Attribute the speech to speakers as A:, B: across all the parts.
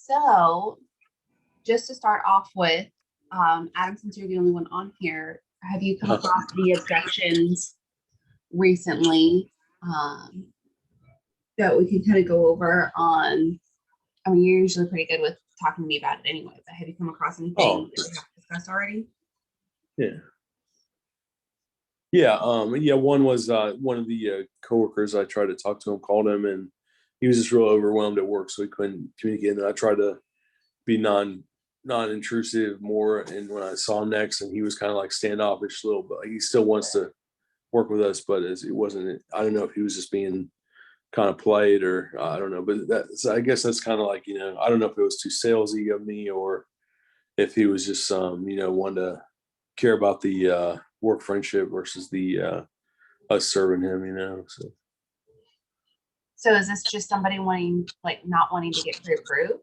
A: So just to start off with, Adam, since you're the only one on here, have you come across the objections recently that we can kind of go over on? I mean, you're usually pretty good with talking to me about it anyway, but have you come across anything that we have discussed already?
B: Yeah. One was one of the coworkers. I tried to talk to him, called him, and he was just real overwhelmed at work, so he couldn't communicate. And I tried to be non-intrusive more. And when I saw him next, and he was kind of like standoffish a little, but he still wants to work with us. But as it wasn't, I don't know if he was just being kind of played or I don't know. But I guess that's kind of like, I don't know if it was too salesy of me or if he was just wanted to care about the work friendship versus the us serving him.
A: So is this just somebody not wanting to get pre-approved?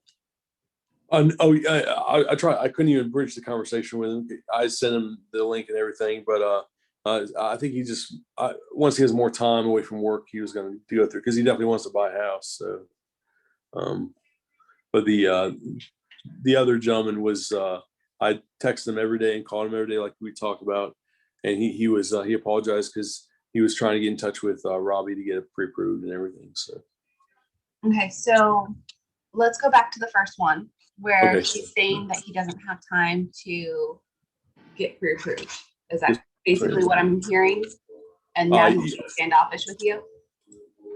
B: I tried. I couldn't even bridge the conversation with him. I sent him the link and everything, but I think he just once he has more time away from work, he was going to go through because he definitely wants to buy a house. So, but the other gentleman was I texted him every day and called him every day like we talked about, and he apologized because he was trying to get in touch with Robbie to get it pre-approved and everything. So
A: okay, so let's go back to the first one where he's saying that he doesn't have time to get pre-approved. Is that basically what I'm hearing? And now he's standoffish with you?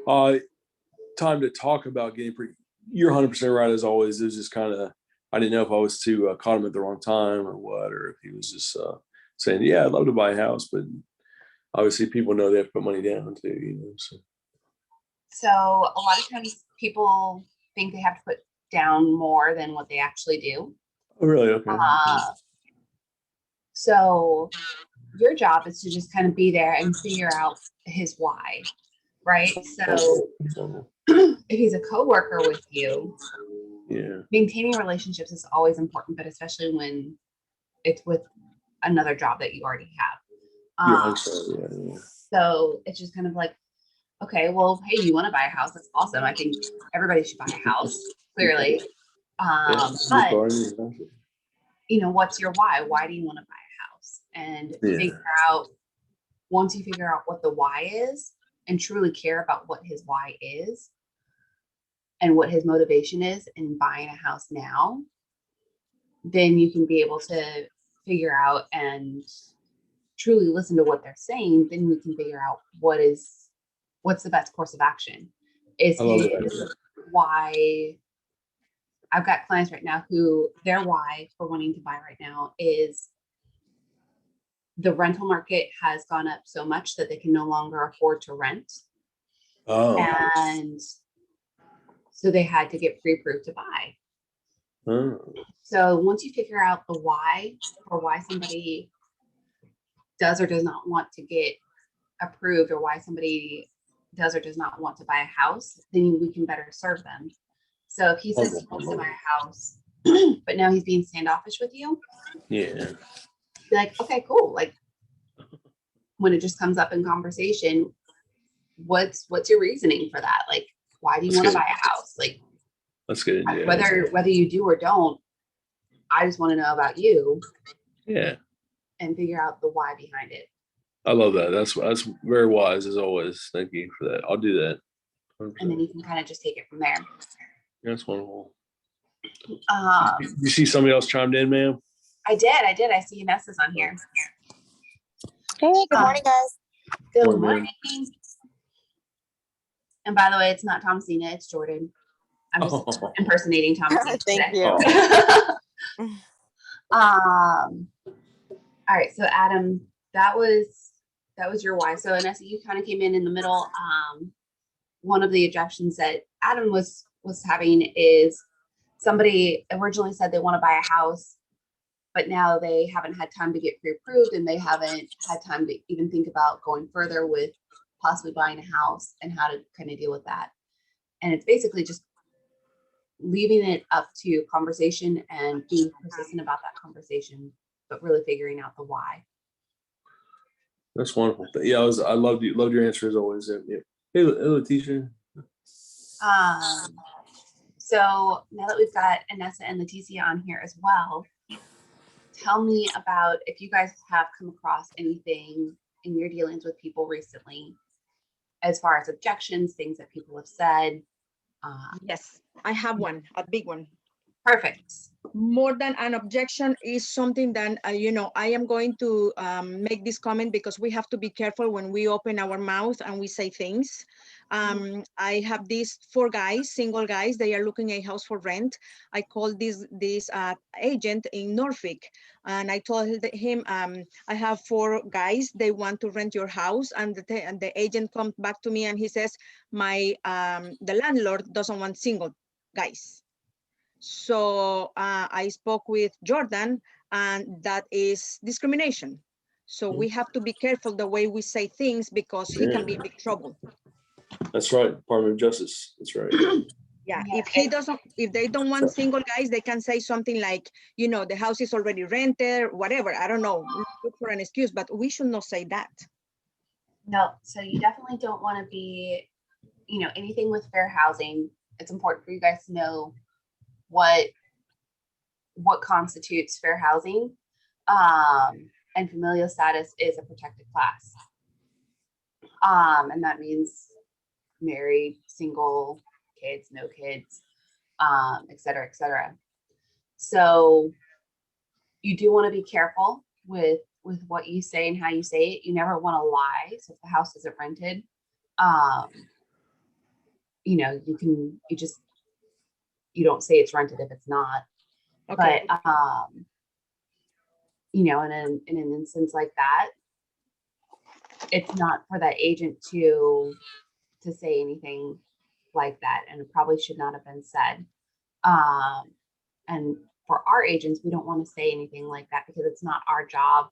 B: Time to talk about getting you're 100% right as always. It was just kind of, I didn't know if I was too caught him at the wrong time or what, or if he was just saying, yeah, I'd love to buy a house, but obviously people know they have to put money down too,
A: So a lot of times people think they have to put down more than what they actually do.
B: Oh, really? Okay.
A: So your job is to just kind of be there and figure out his why, right? So if he's a coworker with you, maintaining relationships is always important, but especially when it's with another job that you already have. So it's just kind of like, okay, well, hey, you want to buy a house? That's awesome. I think everybody should buy a house, clearly. But what's your why? Why do you want to buy a house? And once you figure out what the why is and truly care about what his why is and what his motivation is in buying a house now, then you can be able to figure out and truly listen to what they're saying. Then we can figure out what's the best course of action. Is his why? I've got clients right now who their why for wanting to buy right now is the rental market has gone up so much that they can no longer afford to rent. Oh. And so they had to get pre-approved to buy. Oh. So once you figure out the why or why somebody does or does not want to get approved or why somebody does or does not want to buy a house, then we can better serve them. So if he says he wants to buy a house, but now he's being standoffish with you, be like, okay, cool. Like when it just comes up in conversation, what's your reasoning for that? Like, why do you want to buy a house? Like,
B: that's good. Yeah.
A: Whether you do or don't, I just want to know about you.
B: Yeah.
A: And figure out the why behind it.
B: I love that. That's very wise as always. Thank you for that. I'll do that.
A: 100%. And then you can kind of just take it from there.
B: That's wonderful. You see somebody else chimed in, ma'am?
A: I did. I see Nessa's on here.
C: Hey, good morning, guys.
A: Good morning. And by the way, it's not Thomasina, it's Jordan. I'm just impersonating Thomasina.
C: Thank you.
A: All right, so Adam, that was your why. So Nessa, you kind of came in the middle. One of the objections that Adam was having is somebody originally said they want to buy a house, but now they haven't had time to get pre-approved and they haven't had time to even think about going further with possibly buying a house and how to kind of deal with that. And it's basically just leaving it up to conversation and being persistent about that conversation, but really figuring out the why.
B: That's wonderful. Yeah, I loved your answer as always. Yeah. Hey, Letitia.
A: So now that we've got Anessa and Leticia on here as well, tell me about if you guys have come across anything in your dealings with people recently, as far as objections, things that people have said.
D: Yes, I have one, a big one.
A: Perfect.
D: More than an objection is something that, I am going to make this comment because we have to be careful when we open our mouth and we say things. I have these 4 guys, single guys, they are looking a house for rent. I called this agent in Norfolk and I told him, I have 4 guys, they want to rent your house. And the agent comes back to me and he says, the landlord doesn't want single guys. So I spoke with Jordan, and that is discrimination. So we have to be careful the way we say things because he can be in big trouble.
B: That's right. Department of Justice. That's right.
D: Yeah, if they don't want single guys, they can say something like, the house is already rented, whatever. I don't know, look for an excuse, but we should not say that.
A: No, so you definitely don't want to be, anything with fair housing. It's important for you guys to know what constitutes fair housing, and familial status is a protected class, and that means married, single, kids, no kids, et cetera, et cetera. So you do want to be careful with what you say and how you say it. You never want to lie. So if the house isn't rented, you don't say it's rented if it's not. Okay. But in an instance like that, it's not for that agent to say anything like that, and it probably should not have been said. And for our agents, we don't want to say anything like that because it's not our job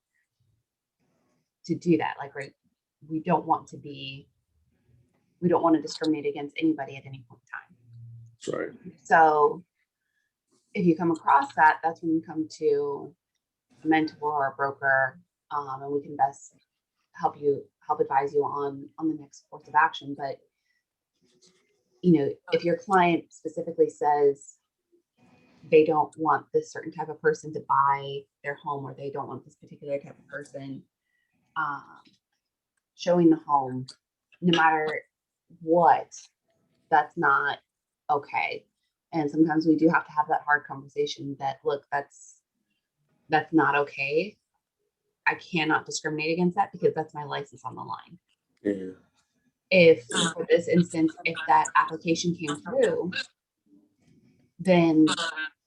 A: to do that. Like, right, we don't want to discriminate against anybody at any point in time.
B: That's right.
A: So if you come across that, that's when you come to a mentor or a broker, and we can best help advise you on the next course of action. But if your client specifically says they don't want this certain type of person to buy their home, or they don't want this particular type of person showing the home, no matter what, that's not okay. And sometimes we do have to have that hard conversation that, look, that's not okay. I cannot discriminate against that because that's my license on the line.
B: Yeah.
A: If, for this instance, if that application came through, then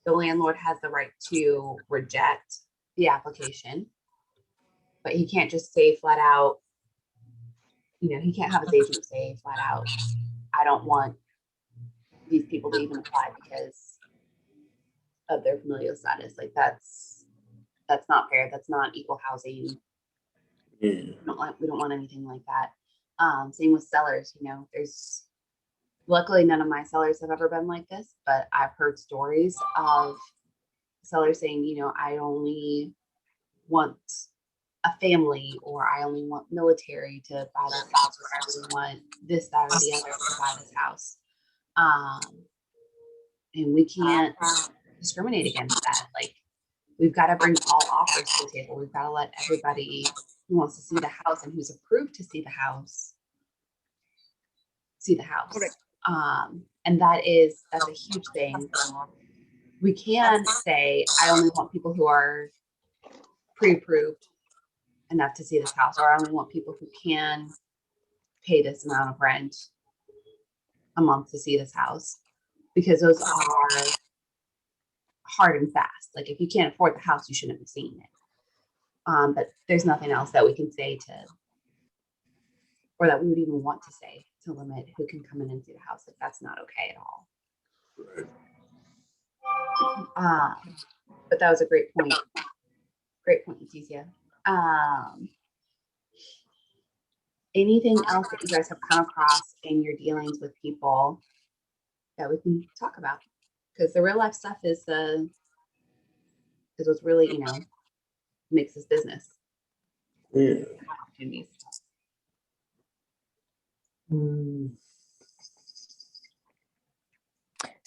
A: the landlord has the right to reject the application, but he can't just say flat out, he can't have his agent say flat out, I don't want these people to even apply because of their familial status. Like, that's not fair. That's not equal housing.
B: Yeah.
A: We don't want anything like that. Same with sellers. There's, luckily none of my sellers have ever been like this, but I've heard stories of sellers saying, I only want a family, or I only want military to buy this house, or I only want this, that, or the other to buy this house. And we can't discriminate against that. Like, we've got to bring all offers to the table. We've got to let everybody who wants to see the house and who's approved to see the house, see the house.
D: Correct.
A: And that's a huge thing. We can say, I only want people who are pre-approved enough to see this house, or I only want people who can pay this amount of rent a month to see this house, because those are hard and fast. Like, if you can't afford the house, you shouldn't be seeing it. But there's nothing else that we can say or that we would even want to say to limit who can come in and see the house. Like, that's not okay at all.
B: Right.
A: But that was a great point. Great point, Leticia. Anything else that you guys have come across in your dealings with people that we can talk about? Because the real life stuff is what's really, makes this business.
B: Yeah.
A: Opportunities.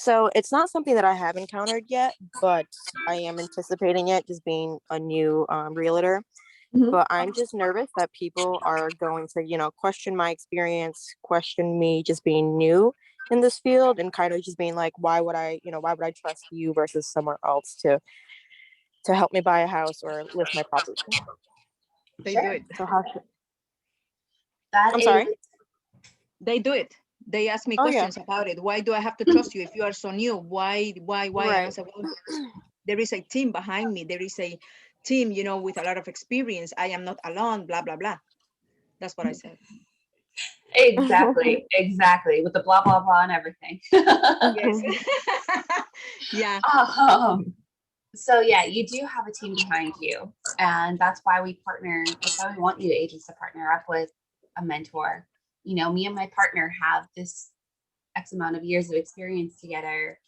C: So it's not something that I have encountered yet, but I am anticipating it, just being a new realtor.
A: Mhm.
C: But I'm just nervous that people are going to, question my experience, question me just being new in this field, and kind of just being like, why would I trust you versus someone else to help me buy a house or list my property?
D: They do
A: Sure.
D: it.
C: So how should
A: That
C: I'm
A: is
C: sorry?
D: They do it. They ask me
C: Oh yeah.
D: questions about it. Why do I have to trust you if you are so new? Why? And I
C: Right.
D: said, well, there is a team behind me. There is a team, with a lot of experience. I am not alone, blah, blah, blah. That's what I said.
A: exactly with the blah blah blah and everything.
D: Yes. Yeah.
A: um, so yeah, you do have a team behind you, and that's why we partner. That's why we want you agents to partner up with a mentor. Me and my partner have this X amount of years of experience together.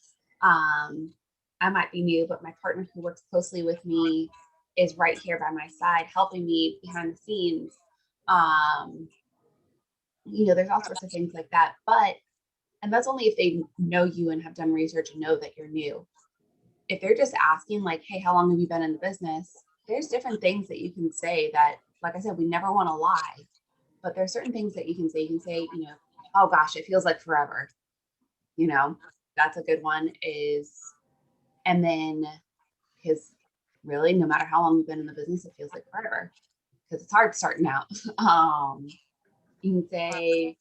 A: I might be new, but my partner who works closely with me is right here by my side, helping me behind the scenes. There's all sorts of things like that. And that's only if they know you and have done research and know that you're new. If they're just asking, like, hey, how long have you been in the business? There's different things that you can say that, like I said, we never want to lie, but there's certain things that you can say. You can say, oh gosh, it feels like forever. That's a good one and then because really, no matter how long you've been in the business, it feels like forever because it's hard starting out. You can say,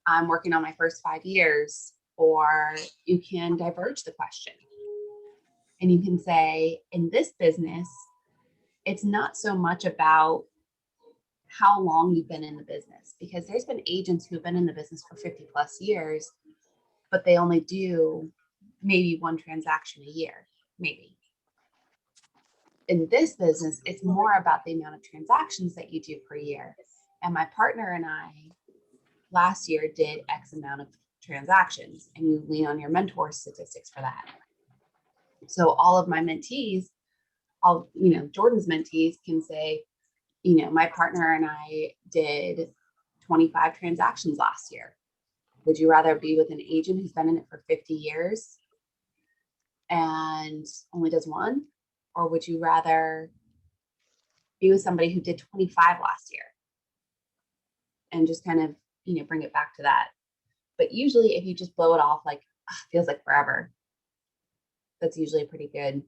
A: I'm working on my first 5 years, or you can diverge the question. And you can say, in this business, it's not so much about how long you've been in the business, because there's been agents who've been in the business for 50 plus years, but they only do maybe one transaction a year, maybe. In this business, it's more about the amount of transactions that you do per year. And my partner and I last year did X amount of transactions, and you lean on your mentor statistics for that. So all of my mentees, Jordan's mentees can say, my partner and I did 25 transactions last year. Would you rather be with an agent who's been in it for 50 years and only does one? Or would you rather be with somebody who did 25 last year? And just kind of, bring it back to that. But usually if you just blow it off like, feels like forever, that's usually pretty good.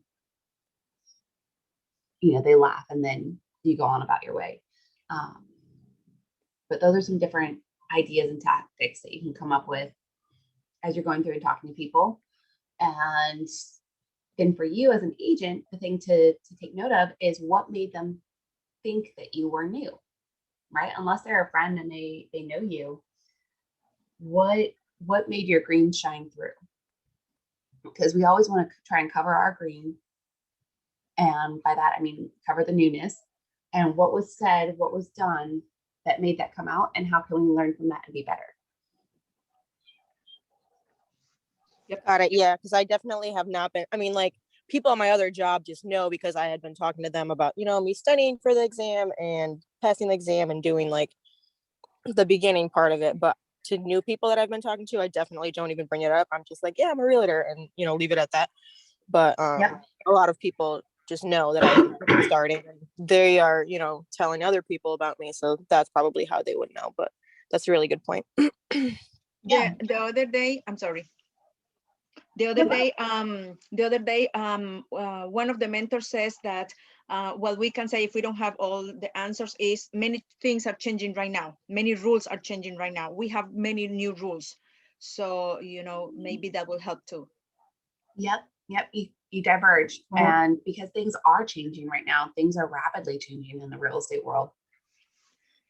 A: They laugh and then you go on about your way. But those are some different ideas and tactics that you can come up with as you're going through and talking to people. And then for you as an agent, the thing to take note of is what made them think that you were new, right? Unless they're a friend and they know you, what made your green shine through? Because we always want to try and cover our green. And by that, I mean, cover the newness and what was said, what was done that made that come out, and how can we learn from that and be better?
D: Yep.
C: Got it. Yeah, because I definitely have not been. I mean, like, people at my other job just know, because I had been talking to them about, me studying for the exam and passing the exam and doing like the beginning part of it. But to new people that I've been talking to, I definitely don't even bring it up. I'm just like, yeah, I'm a realtor, and leave it at that. But
A: Yep.
C: a lot of people just know that I'm starting, and they are, telling other people about me. So that's probably how they would know. But that's a really good point.
A: Yeah.
D: The other day, I'm sorry. The other day, one of the mentors says that, well, we can say, if we don't have all the answers, is many things are changing right now. Many rules are changing right now. We have many new rules. So, maybe that will help too.
A: Yep. You diverge. And because things are changing right now, things are rapidly changing in the real estate world.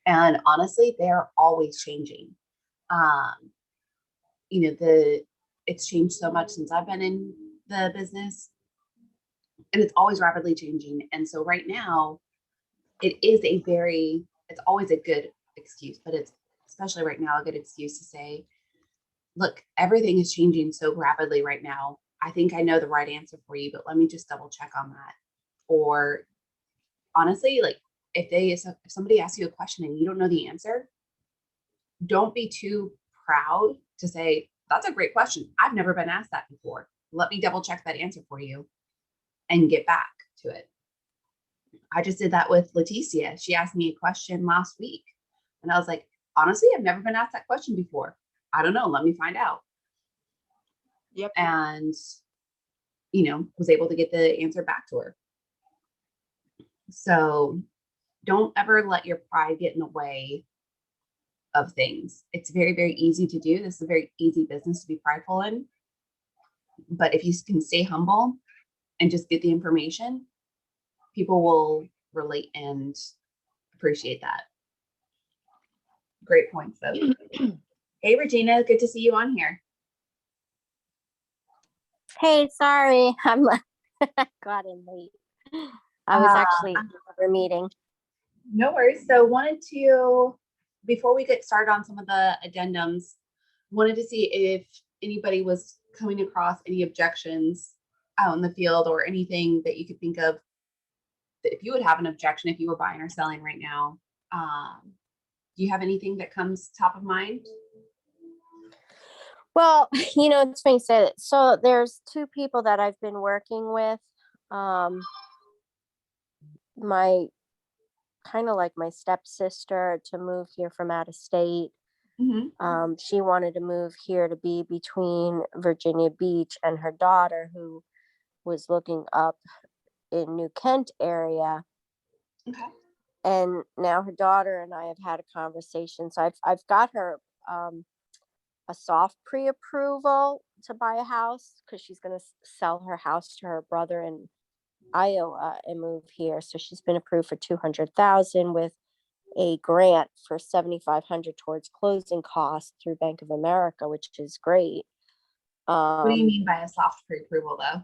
A: And honestly, they're always changing. It's changed so much since I've been in the business, and it's always rapidly changing. And so right now, it's always a good excuse, but it's especially right now a good excuse to say, look, everything is changing so rapidly right now. I think I know the right answer for you, but let me just double check on that. Or honestly, like if somebody asks you a question and you don't know the answer, don't be too proud to say, That's a great question. I've never been asked that before. Let me double check that answer for you and get back to it. I just did that with Leticia. She asked me a question last week. And I was like, honestly, I've never been asked that question before. I don't know. Let me find out.
D: Yep.
A: And, you know, was able to get the answer back to her. So don't ever let your pride get in the way of things. It's very, very easy to do. This is a very easy business to be prideful in. But if you can stay humble and just get the information, people will relate and appreciate that. Great points, though. Hey, Regina, good to see you on here.
E: Hey, sorry, I'm got in late. I was actually in another meeting.
A: No worries. So wanted to, before we get started on some of the addendums, wanted to see if anybody was coming across any objections out in the field or anything that you could think of that if you would have an objection, if you were buying or selling right now. Do you have anything that comes top of mind?
E: Well, you know, it's funny you say that. So there's two people that I've been working with. My kind of like my stepsister to move here from out of state.
A: Mm-hmm.
E: She wanted to move here to be between Virginia Beach and her daughter, who was looking up in New Kent area.
A: Okay.
E: And now her daughter and I have had a conversation. So I've got her a soft pre-approval to buy a house because she's going to sell her house to her brother in Iowa and move here. So she's been approved for $200,000 with a grant for $7,500 towards closing costs through Bank of America, which is great.
A: What do you mean by a soft pre-approval, though?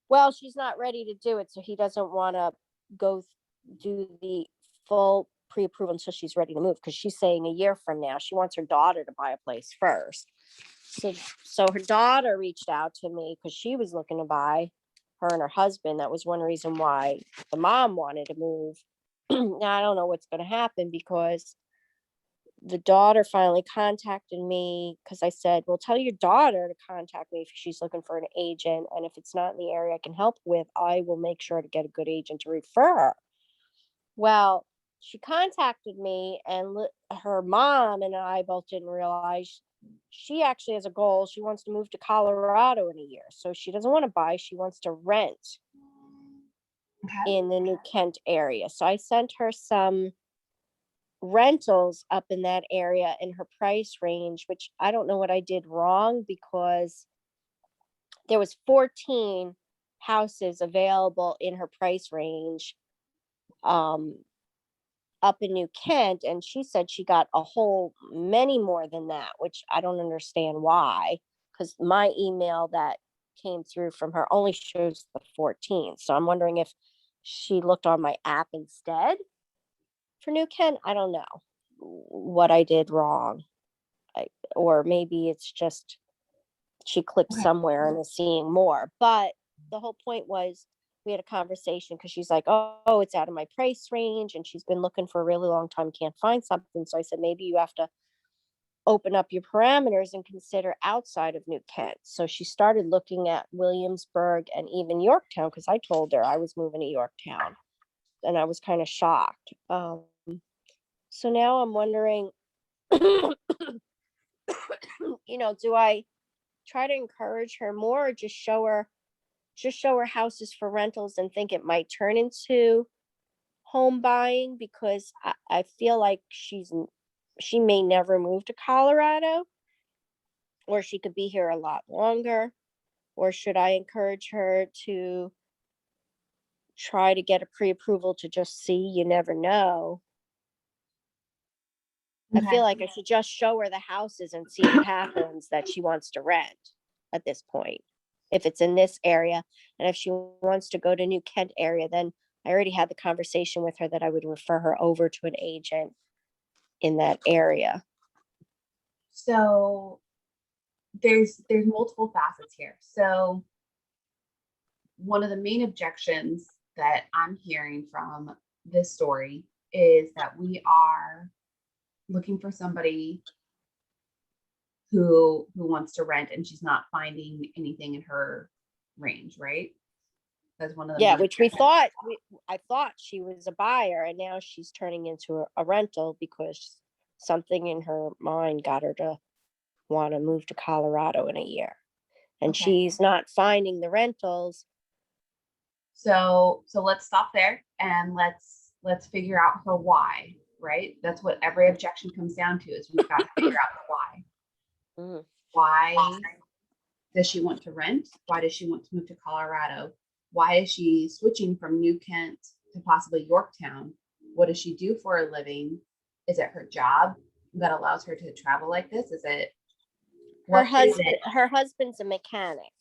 E: Well, she's not ready to do it, so he doesn't want to go do the full pre-approval until she's ready to move, because she's saying a year from now she wants her daughter to buy a place first. So her daughter reached out to me because she was looking to buy, her and her husband. That was one reason why the mom wanted to move. Now I don't know what's going to happen, because the daughter finally contacted me because I said, well, tell your daughter to contact me if she's looking for an agent. And if it's not in the area I can help with, I will make sure to get a good agent to refer her. Well, she contacted me, and her mom and I both didn't realize she actually has a goal. She wants to move to Colorado in a year. So she doesn't want to buy. She wants to rent in the New Kent area. So I sent her some rentals up in that area in her price range, which I don't know what I did wrong, because there was 14 houses available in her price range up in New Kent, and she said she got a whole many more than that, which I don't understand why, because my email that came through from her only shows the 14. So I'm wondering if she looked on my app instead for New Kent. I don't know what I did wrong, or maybe it's just she clicked somewhere and is seeing more. But the whole point was, we had a conversation because she's like, oh, it's out of my price range, and she's been looking for a really long time, can't find something. So I said, maybe you have to open up your parameters and consider outside of New Kent. So she started looking at Williamsburg and even Yorktown, because I told her I was moving to Yorktown, and I was kind of shocked. So now I'm wondering, you know, do I try to encourage her more, or just show her houses for rentals and think it might turn into home buying? Because I feel like she may never move to Colorado, or she could be here a lot longer. Or should I encourage her to try to get a pre-approval to just see? You never know. I feel like I should just show her the houses and see what happens that she wants to rent at this point, if it's in this area. And if she wants to go to New Kent area, then I already had the conversation with her that I would refer her over to an agent in that area.
A: So there's multiple facets here. So one of the main objections that I'm hearing from this story is that we are looking for somebody who wants to rent and she's not finding anything in her range, right? That's one of the
C: Yeah,
A: most-
C: which I thought she was a buyer, and now she's turning into a rental because something in her mind got her to want to move to Colorado in a year. And
A: Okay.
C: she's not finding the rentals.
A: So let's stop there and let's figure out her why, right? That's what every objection comes down to, is we've got to figure out the why.
C: Mhm.
A: Why does she want to rent? Why does she want to move to Colorado? Why is she switching from New Kent to possibly Yorktown? What does she do for a living? Is it her job that allows her to travel like this? Is it
C: Her
A: what is
C: husband,
A: it?
C: her husband's a mechanic.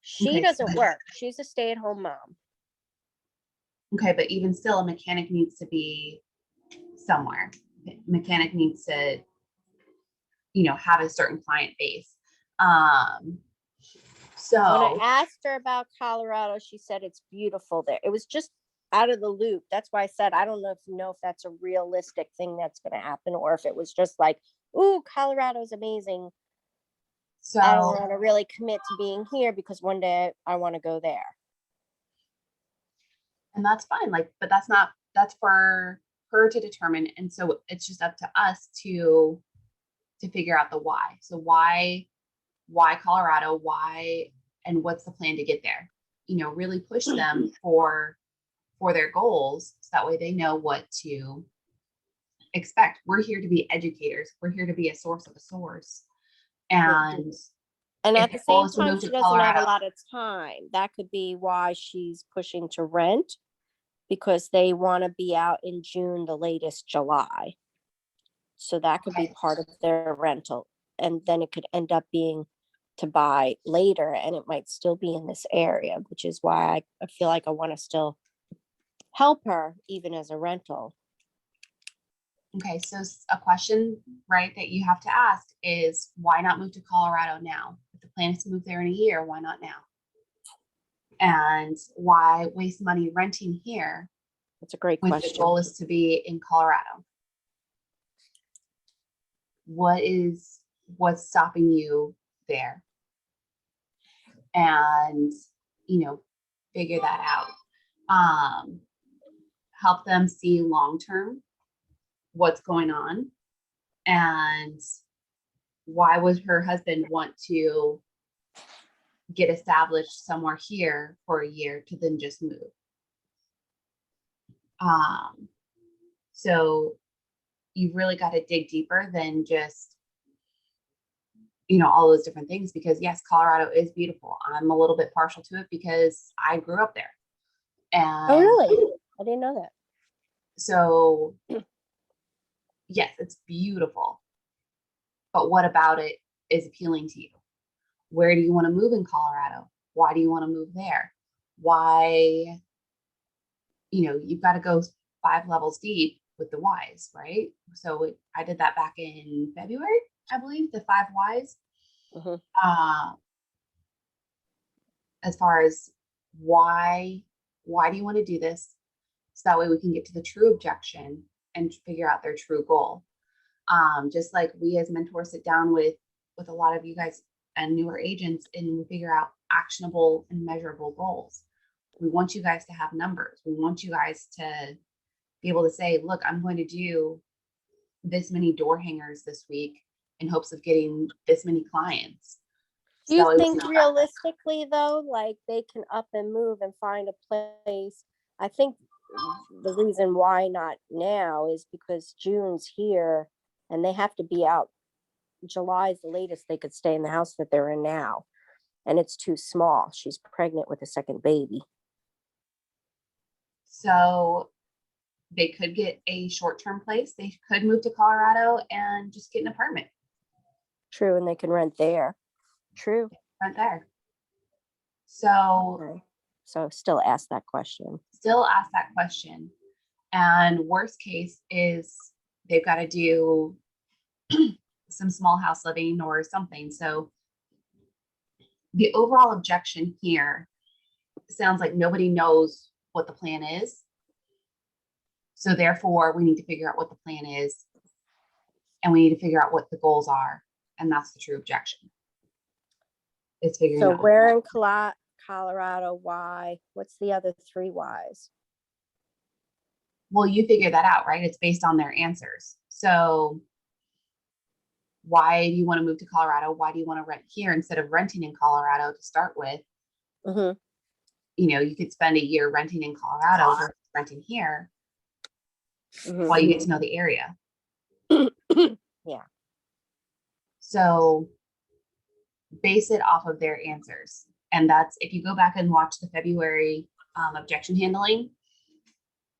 C: She
A: Okay,
C: doesn't work. She's a stay-at-home mom.
A: Okay, but even still, a mechanic needs to be somewhere. Mechanic needs to, have a certain client base.
C: When I
A: So
C: asked her about Colorado, she said it's beautiful there. It was just out of the loop. That's why I said I don't know if that's a realistic thing that's going to happen, or if it was just like, ooh, Colorado's amazing. I don't want to really commit to being here because one day I want to go there.
A: and that's fine. But that's for her to determine. And so it's just up to us to figure out the why. So why Colorado? Why, and what's the plan to get there? Really push them for their goals, so that way they know what to expect. We're here to be educators. We're here to be a source of a source. And
C: at the same
A: to move
C: time,
A: to
C: she doesn't have a
A: Colorado.
C: lot of time. That could be why she's pushing to rent, because they want to be out in June, the latest July. So that could be
A: Okay.
C: part of their rental. And then it could end up being to buy later, and it might still be in this area, which is why I feel like I want to still help her even as a rental.
A: Okay, so a question, right, that you have to ask is, why not move to Colorado now? If the plan is to move there in a year, why not now? And why waste money renting here
C: That's a great
A: when
C: question.
A: the goal is to be in Colorado? What's stopping you there? And figure that out. Help them see long term what's going on, and why would her husband want to get established somewhere here for a year to then just move? So you really got to dig deeper than just all those different things, because yes, Colorado is beautiful. I'm a little bit partial to it because I grew up there. And
C: oh, really? I didn't know that.
A: So yes, it's beautiful. But what about it is appealing to you? Where do you want to move in Colorado? Why do you want to move there? Why, you've got to go 5 levels deep with the whys, right? So I did that back in February, I believe, the 5 whys.
C: Mm-hmm.
A: As far as why do you want to do this? So that way we can get to the true objection and figure out their true goal. Just like we as mentors sit down with a lot of you guys and newer agents, and we figure out actionable and measurable goals. We want you guys to have numbers. We want you guys to be able to say, look, I'm going to do this many door hangers this week in hopes of getting this many clients.
C: Do you think realistically though, like they can up and move and find a place? I think the reason why not now is because June's here and they have to be out. July is the latest they could stay in the house that they're in now. And it's too small. She's pregnant with a second baby.
A: So they could get a short-term place. They could move to Colorado and just get an apartment.
C: True, and they can rent there. True.
A: Rent there. So
C: okay. So still ask that question.
A: And worst case is they've got to do some small house living or something. So the overall objection here sounds like nobody knows what the plan is. So therefore we need to figure out what the plan is And we need to figure out what the goals are. And that's the true objection. It's figuring
E: So
A: out.
E: where in Colorado, why? What's the other 3 whys?
A: Well, you figure that out, right? It's based on their answers. So why do you want to move to Colorado? Why do you want to rent here instead of renting in Colorado to start with?
E: Mm-hmm.
A: You know, you could spend a year renting in Colorado versus renting here
E: Mm-hmm.
A: while you get to know the area.
E: Yeah.
A: So base it off of their answers. And that's, if you go back and watch the February objection handling,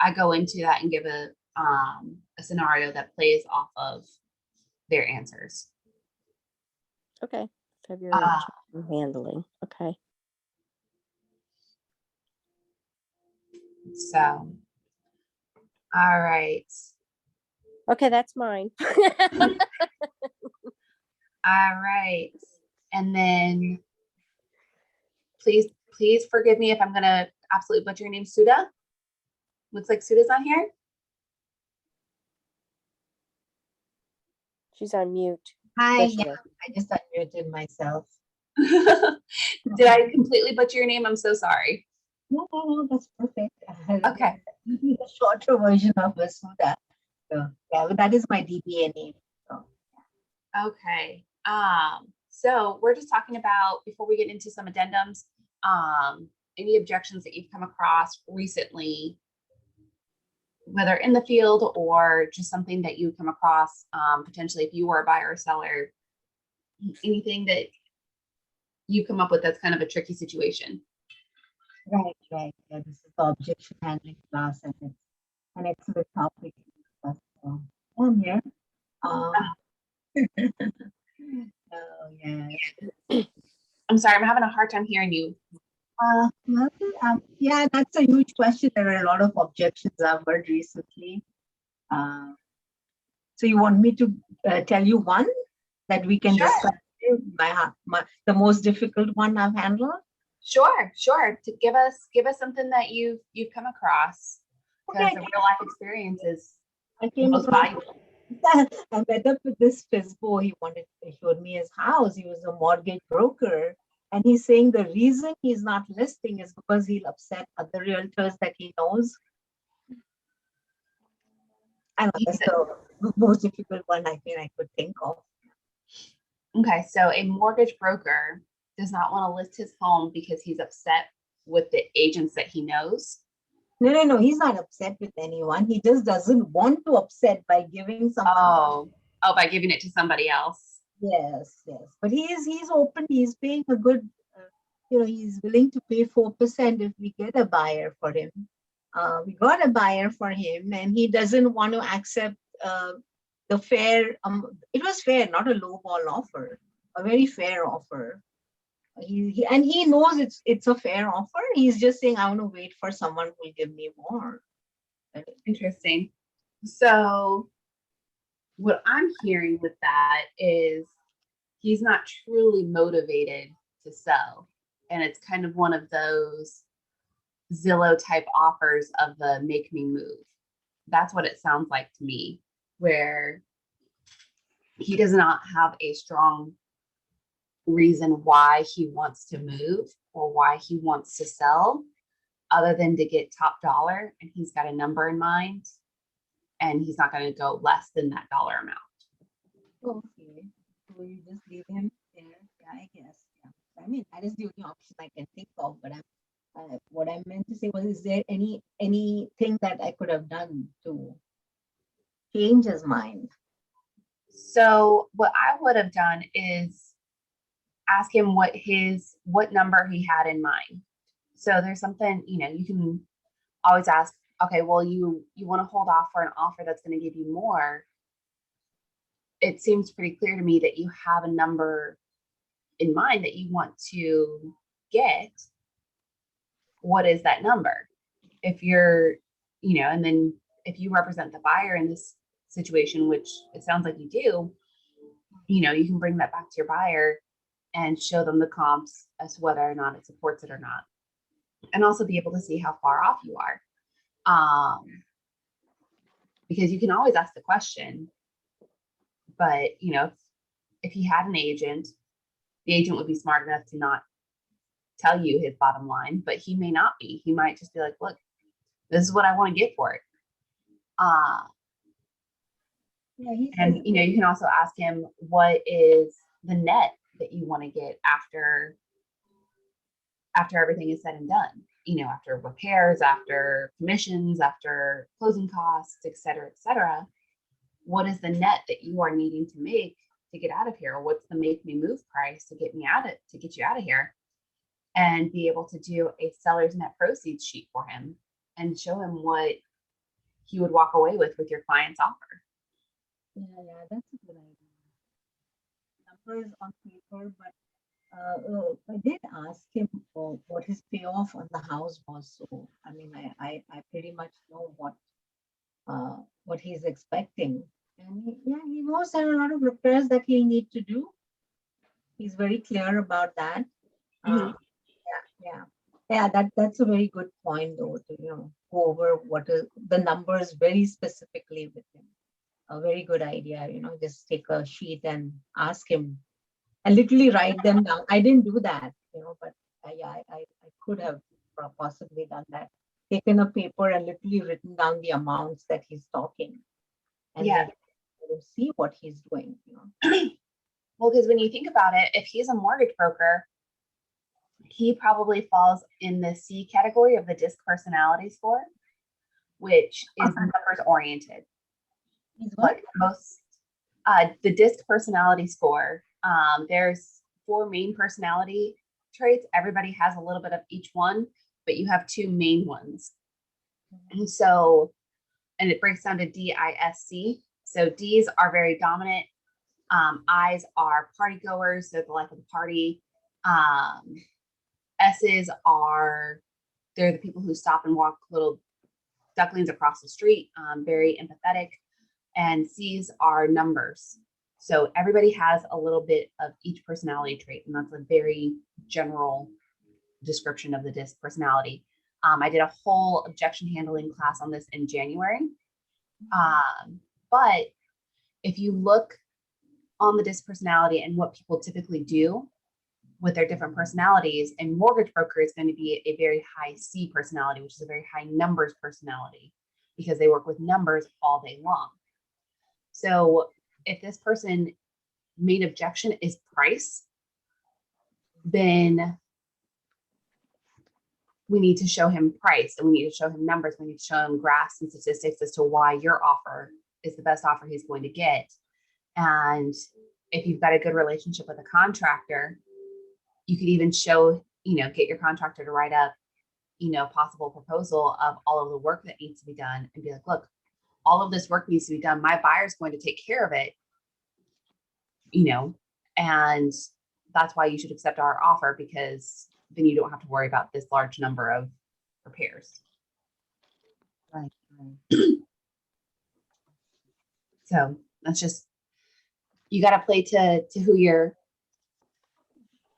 A: I go into that and give a scenario that plays off of their answers.
E: Okay. February objection handling. Okay.
A: So, all right.
E: Okay, that's mine.
A: All right. And then please forgive me if I'm gonna absolutely butcher your name. Suda. Looks like Suda's on here.
E: She's on mute.
F: Hi,
E: There she
F: yeah,
E: is.
F: I just unmuted myself.
A: Did I completely butcher your name? I'm so sorry.
F: No, that's perfect.
A: Okay.
F: The shorter version of Vasuda. So yeah, but that is my DBA name. So
A: Okay. So we're just talking about, before we get into some addendums, any objections that you've come across recently, whether in the field or just something that you come across, potentially if you were a buyer or seller, anything that you come up with that's kind of a tricky situation.
F: right. Yeah, this is the objection handling class, and it's an excellent topic. So I'm here. Oh yeah.
A: I'm sorry, I'm having a hard time hearing you.
F: Well, yeah, that's a huge question. There are a lot of objections I've heard recently. So you want me to tell you one that we can
A: Sure.
F: discuss? The most difficult one I've handled.
A: Sure. To give us something that you've come across, because
F: Okay.
A: the real life experience is
F: I came
A: most
F: across.
A: valuable.
F: I met up with this FISBO. He showed me his house. He was a mortgage broker. And he's saying the reason he's not listing is because he'll upset other realtors that he knows. And that's the most difficult one I could think of.
A: Okay, so a mortgage broker does not want to list his home because he's upset with the agents that he knows.
F: No. He's not upset with anyone. He just doesn't want to upset by giving someone.
A: Oh, by giving it to somebody else.
F: Yes. But he's open. He's paying a good, he's willing to pay 4% if we get a buyer for him. We got a buyer for him, and he doesn't want to accept the fair. It was fair, not a low ball offer, a very fair offer. He knows it's a fair offer. He's just saying, I want to wait for someone who will give me more.
A: Interesting. So what I'm hearing with that is he's not truly motivated to sell. And it's kind of one of those Zillow type offers of the make me move. That's what it sounds like to me, where he does not have a strong reason why he wants to move or why he wants to sell, other than to get top dollar, and he's got a number in mind, and he's not going to go less than that dollar amount.
F: Okay, so you just leave him there. Yeah, I guess. Yeah. I mean, that is the only option I can think of. But what I meant to say was, is there anything that I could have done to change his mind?
A: So what I would have done is ask him what number he had in mind. So there's something, you can always ask, okay, well, you want to hold off for an offer that's going to give you more. It seems pretty clear to me that you have a number in mind that you want to get. What is that number? If you're, and then if you represent the buyer in this situation, which it sounds like you do, you can bring that back to your buyer and show them the comps as to whether or not it supports it or not. And also be able to see how far off you are. Because you can always ask the question, But, you know, if he had an agent, the agent would be smart enough to not tell you his bottom line, but he may not be. He might just be like, look, this is what I want to get for it.
F: Yeah, he
A: And,
F: says,
A: you know, you can also ask him, what is the net that you want to get after everything is said and done? You know, after repairs, after commissions, after closing costs, et cetera, what is the net that you are needing to make to get out of here? What's the make me move price to get you out of here? And be able to do a seller's net proceeds sheet for him and show him what he would walk away with your client's offer.
F: yeah, that's a good idea. Numbers on paper, but I did ask him for what his payoff on the house was. So, I mean, I pretty much know what he's expecting. And he knows there are a lot of repairs that he'll need to do. He's very clear about that.
A: Mhm.
F: That's a very good point, though, to, go over what is the numbers very specifically with him. A very good idea, just take a sheet and ask him and literally write them down. I didn't do that, but I could have possibly done that. Taken a paper and literally written down the amounts that he's talking, and
A: Yeah.
F: then see what he's doing.
A: Well, because when you think about it, if he's a mortgage broker, he probably falls in the C category of the DISC personality score, which is numbers oriented.
F: He's what?
A: Like most, the DISC personality score, there's 4 main personality traits. Everybody has a little bit of each one, but you have 2 main ones. And so, and it breaks down to DISC. So D's are very dominant. I's are party goers. They're the life of the party. S's are, they're the people who stop and walk little ducklings across the street, very empathetic. And C's are numbers. So everybody has a little bit of each personality trait, and that's a very general description of the DISC personality. I did a whole objection handling class on this in January. But if you look on the DISC personality and what people typically do with their different personalities, and mortgage broker is going to be a very high C personality, which is a very high numbers personality, because they work with numbers all day long. So if this person main objection is price, then we need to show him price, and we need to show him numbers. We need to show him graphs and statistics as to why your offer is the best offer he's going to get. And if you've got a good relationship with a contractor, you could even show, get your contractor to write up, possible proposal of all of the work that needs to be done, and be like, look, all of this work needs to be done. My buyer's going to take care of it, and that's why you should accept our offer, because then you don't have to worry about this large number of repairs.
F: Right.
A: So that's just, you got to play to who you're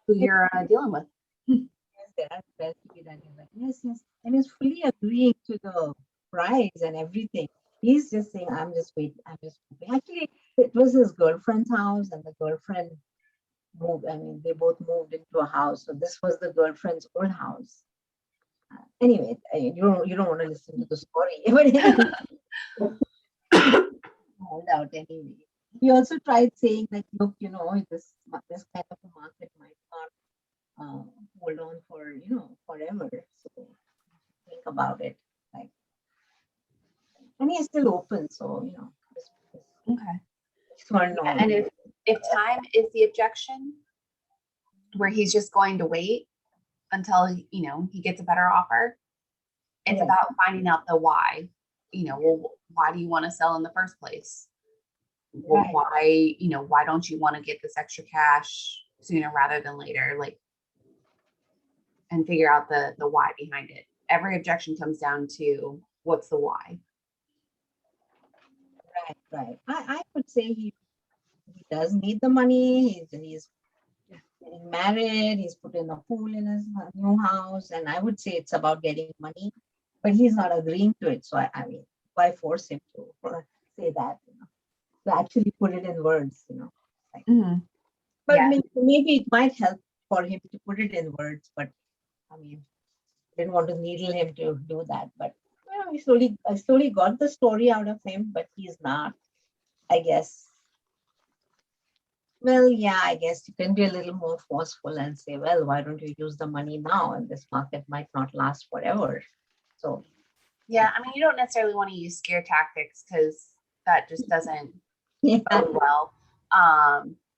A: dealing with.
F: Yes, there are best to be done. Yes, and he's fully agreeing to the price and everything. He's just saying, I'm just waiting. Actually, it was his girlfriend's house, and the girlfriend moved. I mean, they both moved into a house. So this was the girlfriend's old house. Anyway, you don't want to listen to the story. Hold out anyway. He also tried saying that, look, this kind of a market might not hold on for forever. So think about it. And he's still open, so
A: Okay. And if time is the objection, where he's just going to wait until he gets a better offer, it's about finding out the why. Well, why do you want to sell in the first place? Well, why don't you want to get this extra cash sooner rather than later? And figure out the why behind it. Every objection comes down to, what's the why?
F: Right. I would say he does need the money. He's getting married. He's put in a pool in his new house, and I would say it's about getting money, but he's not agreeing to it. So I mean, why force him to say that? to actually put it in words, you know. Like,
A: Mhm.
F: but
A: Yeah.
F: maybe it might help for him to put it in words, but I mean, didn't want to needle him to do that. But you know, I slowly got the story out of him, but he's not, I guess. Well, yeah, I guess you can be a little more forceful and say, well, why don't you use the money now? And this market might not last forever. So,
A: Yeah, I mean, you don't necessarily want to use scare tactics because that just doesn't
F: yeah,
A: bode well.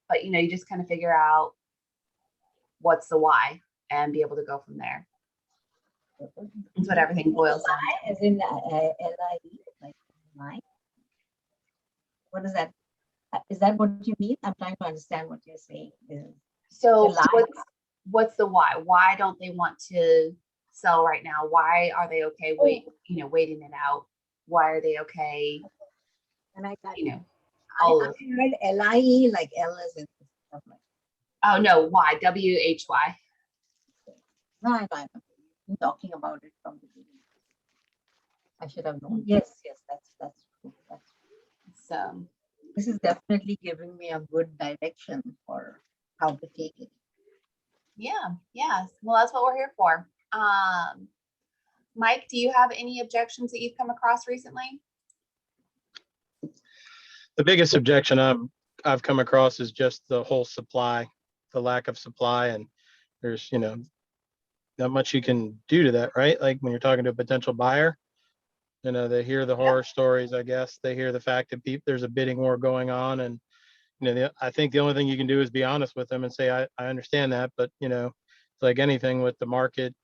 A: But you know, you just kind of figure out what's the why and be able to go from there. That's what everything boils down to.
F: as in LIE, like lie. What is that? Is that what you mean? I'm trying to understand what you're saying.
A: So
F: lie.
A: what's the why? Why don't they want to sell right now? Why are they okay waiting it out? Why are they okay?
F: And I got
A: All
F: I
A: of
F: heard LIE, like L as in stuff like
A: oh no, why? WHY.
F: no, I'm talking about it from the beginning. I should have known. Yes, that's true. That's true.
A: So
F: This is definitely giving me a good direction for how to take it.
A: yeah, well, that's what we're here for. Mike, do you have any objections that you've come across recently?
G: The biggest objection I've come across is just the whole supply, the lack of supply, and there's not much you can do to that, right? Like when you're talking to a potential buyer, they hear the horror stories. I guess they hear the fact that there's a bidding war going on, and I think the only thing you can do is be honest with them and say, I understand that, but it's like anything with the market,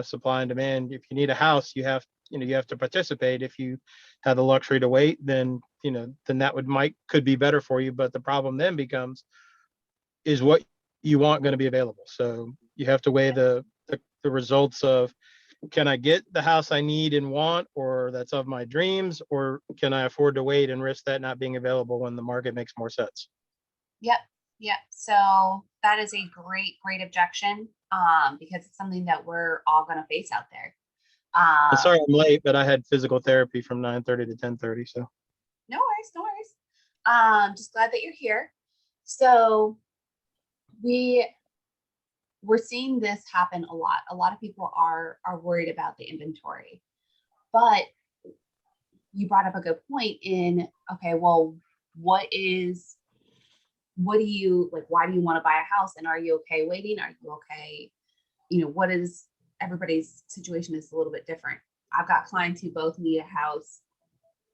G: supply and demand. If you need a house, you have to participate. If you have the luxury to wait, then that could be better for you. But the problem then becomes, is what you want going to be available? So you have to weigh the results of, can I get the house I need and want, or that's of my dreams, or can I afford to wait and risk that not being available when the market makes more sense?
A: Yep. So that is a great objection, because it's something that we're all going to face out there.
G: Sorry I'm late, but I had physical therapy from 9:30 to 10:30. So
A: no worries. Just glad that you're here. So we're seeing this happen a lot. A lot of people are worried about the inventory, but you brought up a good point in, okay, well, what do you like? Why do you want to buy a house? And are you okay waiting? Are you okay? What is everybody's situation is a little bit different. I've got clients who both need a house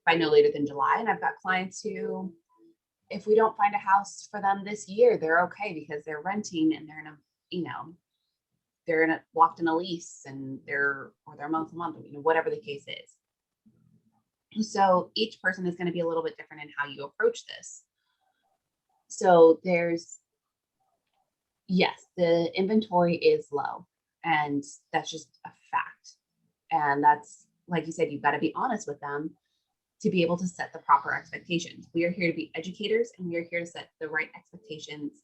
A: by no later than July. And I've got clients who, if we don't find a house for them this year, they're okay because they're renting and they're locked in a lease and they're month to month, whatever the case is. So each person is going to be a little bit different in how you approach this. So yes, the inventory is low, and that's just a fact. And that's, like you said, you've got to be honest with them to be able to set the proper expectations. We are here to be educators, and we are here to set the right expectations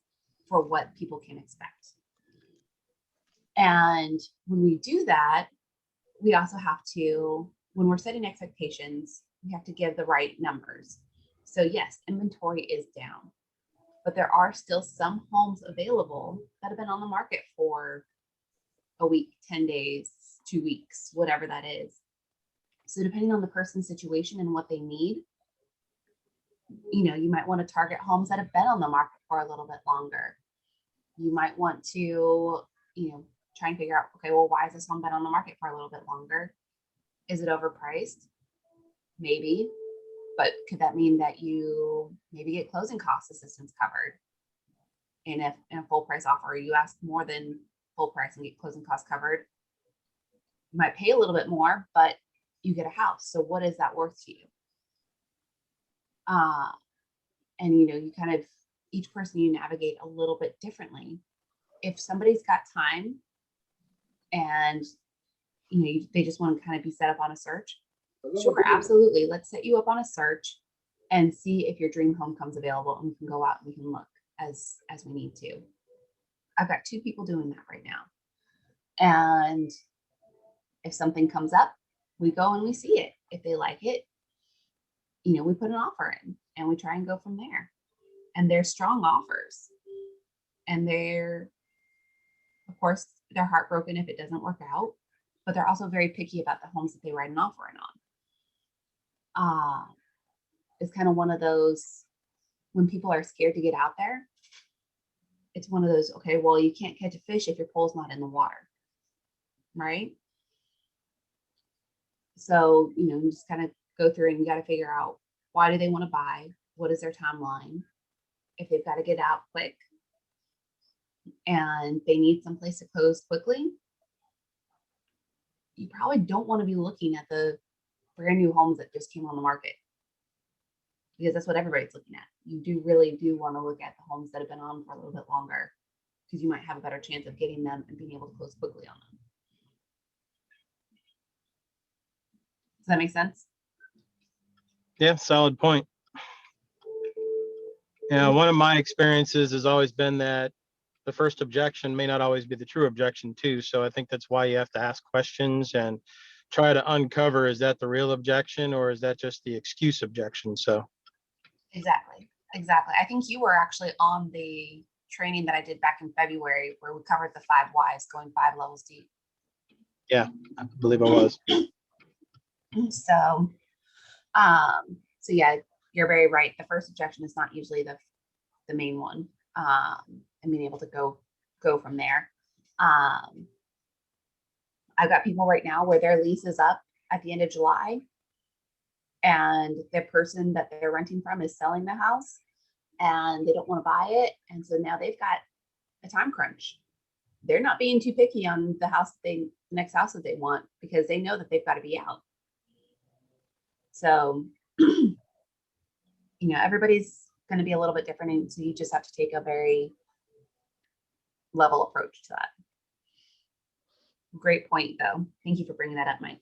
A: for what people can expect. And when we do that, we also have to, when we're setting expectations, we have to give the right numbers. So yes, inventory is down, but there are still some homes available that have been on the market for a week, 10 days, 2 weeks, whatever that is. So depending on the person's situation and what they need, you might want to target homes that have been on the market for a little bit longer. You might want to, try and figure out, okay, well, why has this home been on the market for a little bit longer? Is it overpriced? Maybe, but could that mean that you maybe get closing cost assistance covered? And if in a full price offer, you ask more than full price and get closing costs covered, you might pay a little bit more, but you get a house. So what is that worth to you? And you kind of, each person you navigate a little bit differently. If somebody's got time and they just want to kind of be set up on a search, sure, absolutely. Let's set you up on a search and see if your dream home comes available, and we can go out and we can look as we need to. I've got 2 people doing that right now. And if something comes up, we go and we see it. If they like it, we put an offer in and we try and go from there. And they're strong offers. And of course, they're heartbroken if it doesn't work out, but they're also very picky about the homes that they write an offer in on. It's kind of one of those, when people are scared to get out there, it's one of those, okay, well, you can't catch a fish if your pole's not in the water, right? So, you just kind of go through and you got to figure out, why do they want to buy? What is their timeline? If they've got to get out quick and they need someplace to close quickly, you probably don't want to be looking at the brand new homes that just came on the market, because that's what everybody's looking at. You really do want to look at the homes that have been on for a little bit longer, because you might have a better chance of getting them and being able to close quickly on them. Does that make sense?
G: Yeah, solid point. Yeah, one of my experiences has always been that the first objection may not always be the true objection too. So I think that's why you have to ask questions and try to uncover, is that the real objection or is that just the excuse objection? So
A: Exactly. I think you were actually on the training that I did back in February, where we covered the 5 whys, going 5 levels deep.
G: yeah, I believe I was.
A: So yeah, you're very right. The first objection is not usually the main one, and being able to go from there. I've got people right now where their lease is up at the end of July, and the person that they're renting from is selling the house and they don't want to buy it. And so now they've got a time crunch. They're not being too picky on the next house that they want, because they know that they've got to be out. So, everybody's going to be a little bit different. And so you just have to take a very level approach to that. Great point, though. Thank you for bringing that up, Mike.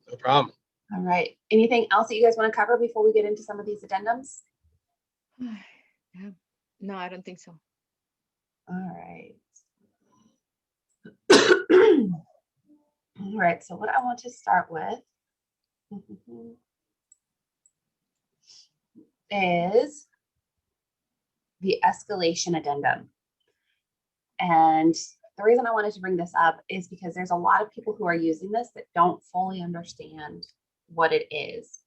G: No problem.
A: All right. Anything else that you guys want to cover before we get into some of these addendums?
D: Yeah. No, I don't think so.
A: All right. All right. So what I want to start with is the escalation addendum. And the reason I wanted to bring this up is because there's a lot of people who are using this that don't fully understand what it is.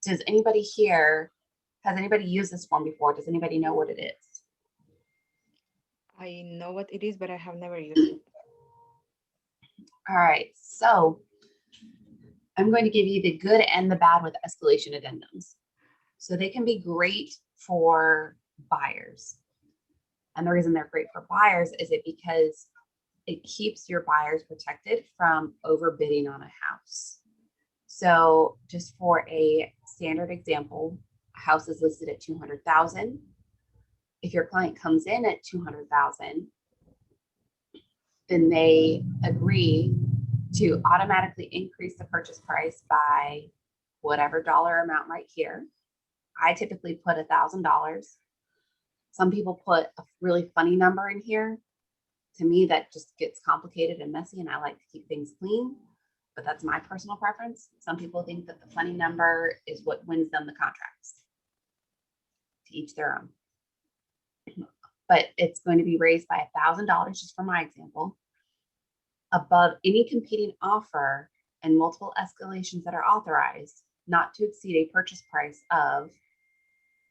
A: Has anybody used this form before? Does anybody know what it is?
D: I know what it is, but I have never used it.
A: All right, so I'm going to give you the good and the bad with escalation addendums. So they can be great for buyers. And the reason they're great for buyers is because it keeps your buyers protected from overbidding on a house. So just for a standard example, a house is listed at $200,000. If your client comes in at $200,000, then they agree to automatically increase the purchase price by whatever dollar amount right here. I typically put $1,000. Some people put a really funny number in here. To me, that just gets complicated and messy, and I like to keep things clean, but that's my personal preference. Some people think that the funny number is what wins them the contracts. To each their own. But it's going to be raised by $1,000, just for my example, above any competing offer and multiple escalations that are authorized, not to exceed a purchase price of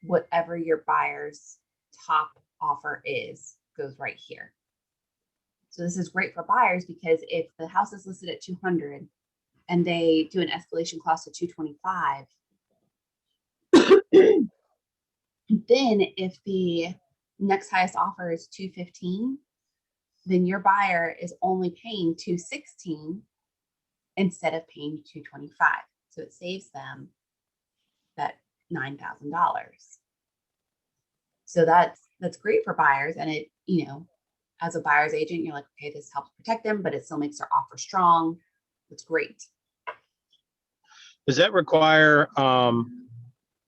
A: whatever your buyer's top offer goes right here. So this is great for buyers, because if the house is listed at 200 and they do an escalation clause to 225, then if the next highest offer is 215, then your buyer is only paying 216 instead of paying 225. So it saves them that $9,000. So that's great for buyers. And it, as a buyer's agent, you're like, okay, this helps protect them, but it still makes their offer strong. It's great.
G: Does that require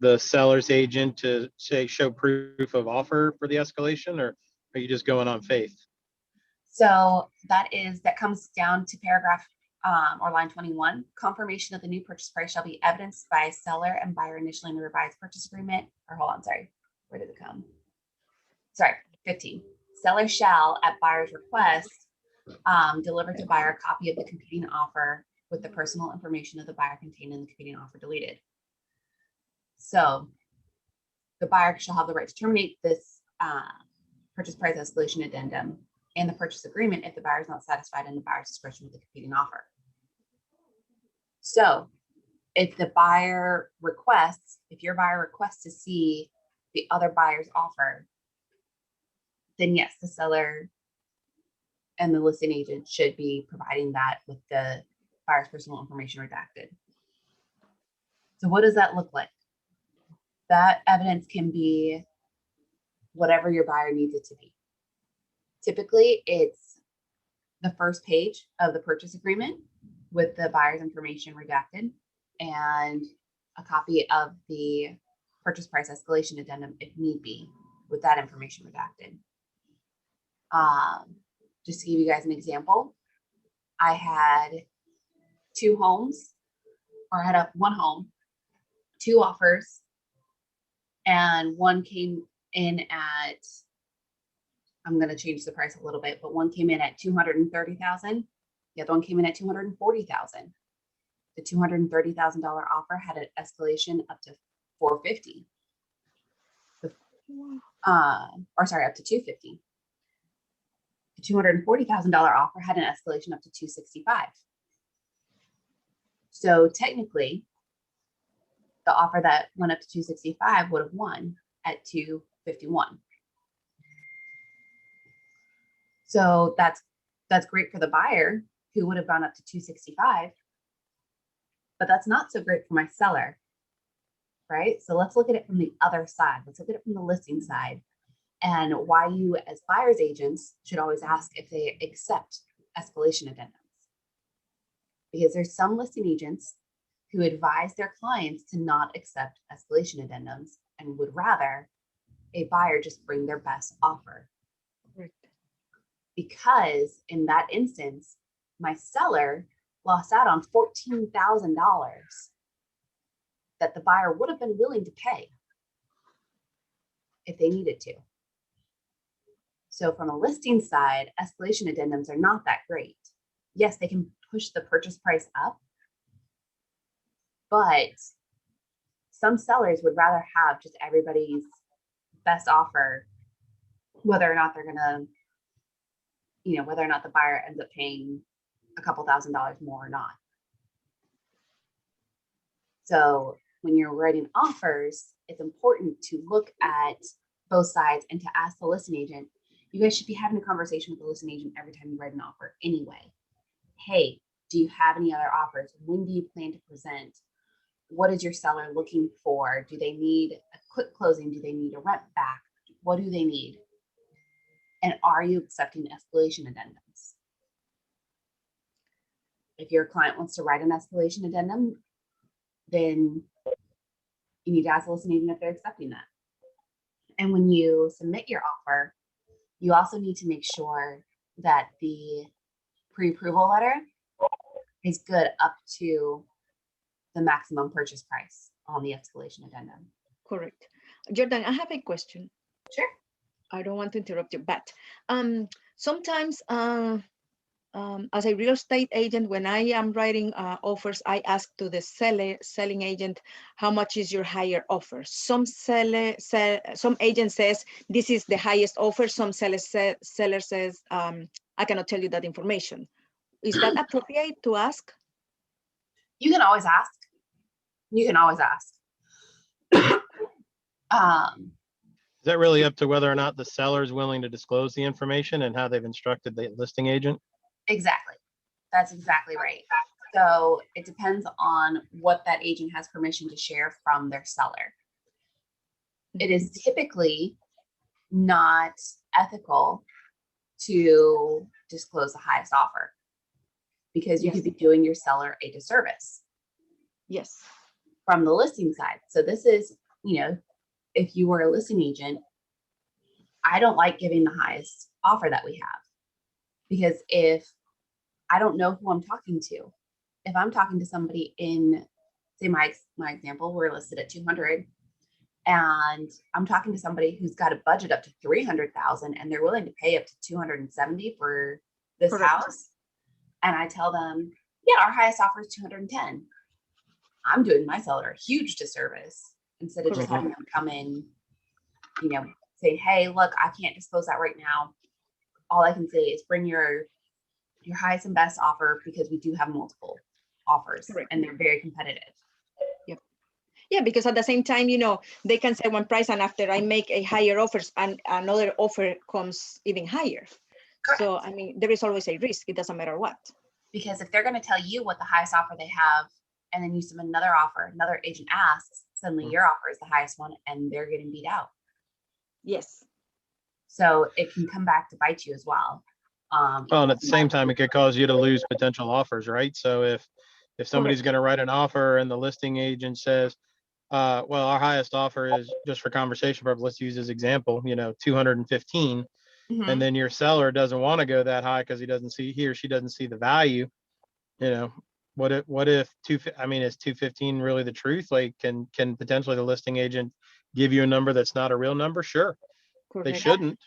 G: the seller's agent to show proof of offer for the escalation, or are you just going on faith?
A: So that comes down to paragraph or line 21, confirmation of the new purchase price shall be evidenced by seller and buyer initially in the revised purchase agreement. Or hold on, sorry, where did it come? Sorry, 15. Seller shall, at buyer's request, deliver to buyer a copy of the competing offer with the personal information of the buyer contained in the competing offer deleted. So the buyer shall have the right to terminate this purchase price escalation addendum and the purchase agreement if the buyer is not satisfied in the buyer's discretion with the competing offer. So if the buyer requests, if your buyer requests to see the other buyer's offer, then yes, the seller and the listing agent should be providing that with the buyer's personal information redacted. So what does that look like? That evidence can be whatever your buyer needs it to be. Typically, it's the first page of the purchase agreement with the buyer's information redacted and a copy of the purchase price escalation addendum if need be with that information redacted. Just to give you guys an example, I had two homes, or I had one home, two offers, and one came in at, I'm going to change the price a little bit, but one came in at 230,000. The other one came in at 240,000. The $230,000 offer had an escalation up to 450. Or sorry, up to 250. The $240,000 offer had an escalation up to 265. So technically, the offer that went up to 265 would have won at 251. So that's great for the buyer who would have gone up to 265, but that's not so great for my seller, right? So let's look at it from the other side. Let's look at it from the listing side and why you as buyer's agents should always ask if they accept escalation addendums. Because there's some listing agents who advise their clients to not accept escalation addendums and would rather a buyer just bring their best offer.
D: Right.
A: Because in that instance, my seller lost out on $14,000 that the buyer would have been willing to pay if they needed to. So from a listing side, escalation addendums are not that great. Yes, they can push the purchase price up, but some sellers would rather have just everybody's best offer, whether or not they're gonna, whether or not the buyer ends up paying a couple $1,000s more or not. So when you're writing offers, it's important to look at both sides and to ask the listing agent. You guys should be having a conversation with the listing agent every time you write an offer anyway. Hey, do you have any other offers? When do you plan to present? What is your seller looking for? Do they need a quick closing? Do they need a rent back? What do they need? And are you accepting escalation addendums? If your client wants to write an escalation addendum, then you need to ask the listing agent if they're accepting that. And when you submit your offer, you also need to make sure that the pre-approval letter is good up to the maximum purchase price on the escalation addendum.
D: Correct. Jordan, I have a question.
A: Sure.
D: I don't want to interrupt you, but sometimes as a real estate agent, when I am writing offers, I ask to the selling agent, how much is your higher offer? Some agent says, this is the highest offer. Some seller says, I cannot tell you that information. Is that appropriate to ask?
A: You can always ask. You can always ask.
G: Is that really up to whether or not the seller is willing to disclose the information and how they've instructed the listing agent?
A: Exactly. That's exactly right. So it depends on what that agent has permission to share from their seller. It is typically not ethical to disclose the highest offer because you could be doing your seller a disservice.
D: Yes.
A: From the listing side. So this is, if you were a listing agent, I don't like giving the highest offer that we have because if I don't know who I'm talking to, if I'm talking to somebody in, say my example, we're listed at 200, and I'm talking to somebody who's got a budget up to 300,000 and they're willing to pay up to 270 for this
D: Correct.
A: house. And I tell them, yeah, our highest offer is 210. I'm doing my seller a huge disservice instead of just
G: Correct.
A: having them come in, you know, say, hey, look, I can't dispose that right now. All I can say is bring your highest and best offer, because we do have multiple offers.
D: Correct.
A: And they're very competitive.
D: Yeah, because at the same time, you know, they can say one price, and after I make a higher offers, and another offer comes even higher.
A: Correct.
D: So, I mean, there is always a risk. It doesn't matter what.
A: Because if they're going to tell you what the highest offer they have, and then you submit another offer, another agent asks, suddenly your offer is the highest one and they're getting beat out.
D: Yes.
A: So it can come back to bite you as well.
G: Well, and at the same time, it could cause you to lose potential offers, right? So if somebody's going to write an offer and the listing agent says, well, our highest offer is, just for conversation purpose, let's use this example, 215,
A: Mhm.
G: and then your seller doesn't want to go that high because he or she doesn't see the value, what if is 215 really the truth? Like, can potentially the listing agent give you a number that's not a real number? Sure, they
D: Correct.
G: shouldn't.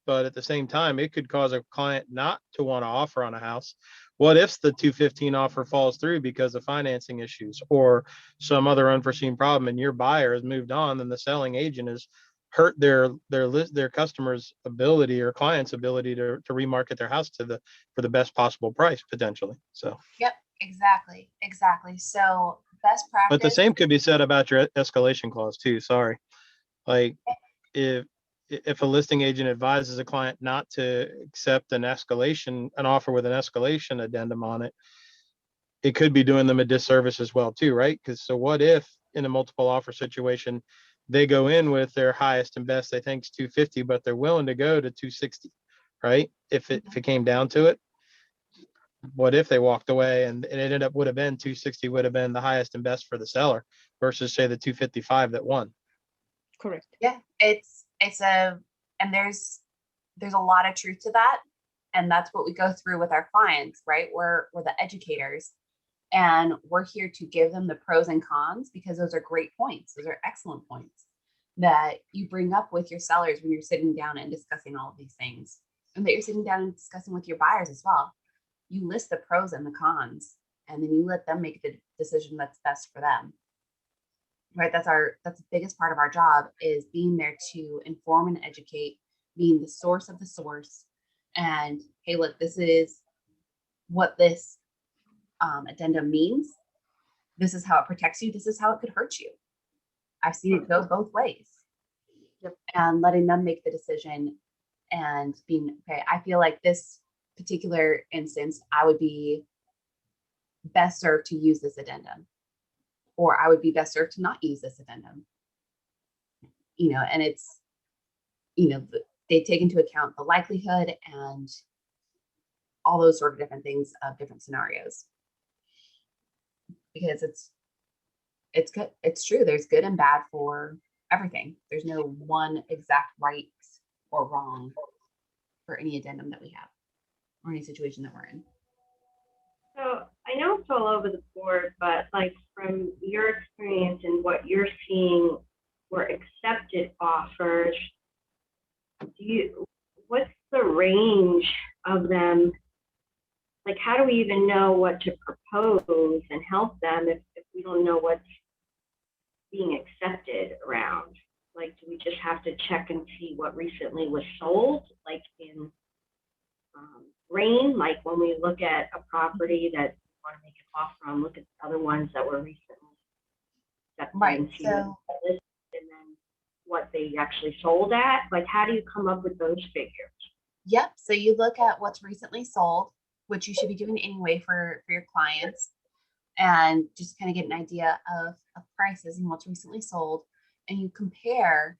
G: But at the same time, it could cause a client not to want to offer on a house. What if the 215 offer falls through because of financing issues or some other unforeseen problem, and your buyer has moved on, and the selling agent has hurt their customer's ability or client's ability to remarket their house for the best possible price potentially. So
A: Yep, exactly. So best practice.
G: but the same could be said about your escalation clause too. Sorry. Like if a listing agent advises a client not to accept an offer with an escalation addendum on it, it could be doing them a disservice as well too, right? Because so what if in a multiple offer situation, they go in with their highest and best, they think is 250, but they're willing to go to 260, right? If it came down to it, what if they walked away and it would have been 260 would have been the highest and best for the seller versus say the 255 that won.
D: Correct.
A: Yeah, and there's a lot of truth to that. And that's what we go through with our clients, right? We're the educators, and we're here to give them the pros and cons, because those are great points. Those are excellent points that you bring up with your sellers when you're sitting down and discussing all of these things, and that you're sitting down and discussing with your buyers as well. You list the pros and the cons, and then you let them make the decision that's best for them. Right? That's the biggest part of our job, is being there to inform and educate, being the source of the source. And hey, look, this is what this addendum means. This is how it protects you. This is how it could hurt you. I've seen it go both ways.
D: Yep.
A: And letting them make the decision, and being, okay, I feel like this particular instance, I would be best served to use this addendum, or I would be best served to not use this addendum. And it's, they take into account the likelihood and all those sort of different things of different scenarios. Because it's good. It's true. There's good and bad for everything. There's no one exact right or wrong for any addendum that we have, or any situation that we're in.
H: So I know it's all over the board, but like from your experience and what you're seeing were accepted offers, what's the range of them? Like, how do we even know what to propose and help them if we don't know what's being accepted around? Like, do we just have to check and see what recently was sold? Like in Rain, like when we look at a property that we want to make an offer on, look at the other ones that were recently accepted,
A: Right,
H: and see
A: so-
H: and then what they actually sold at. Like, how do you come up with those figures?
A: Yep. So you look at what's recently sold, which you should be doing anyway for your clients, and just kind of get an idea of prices and what's recently sold. And you compare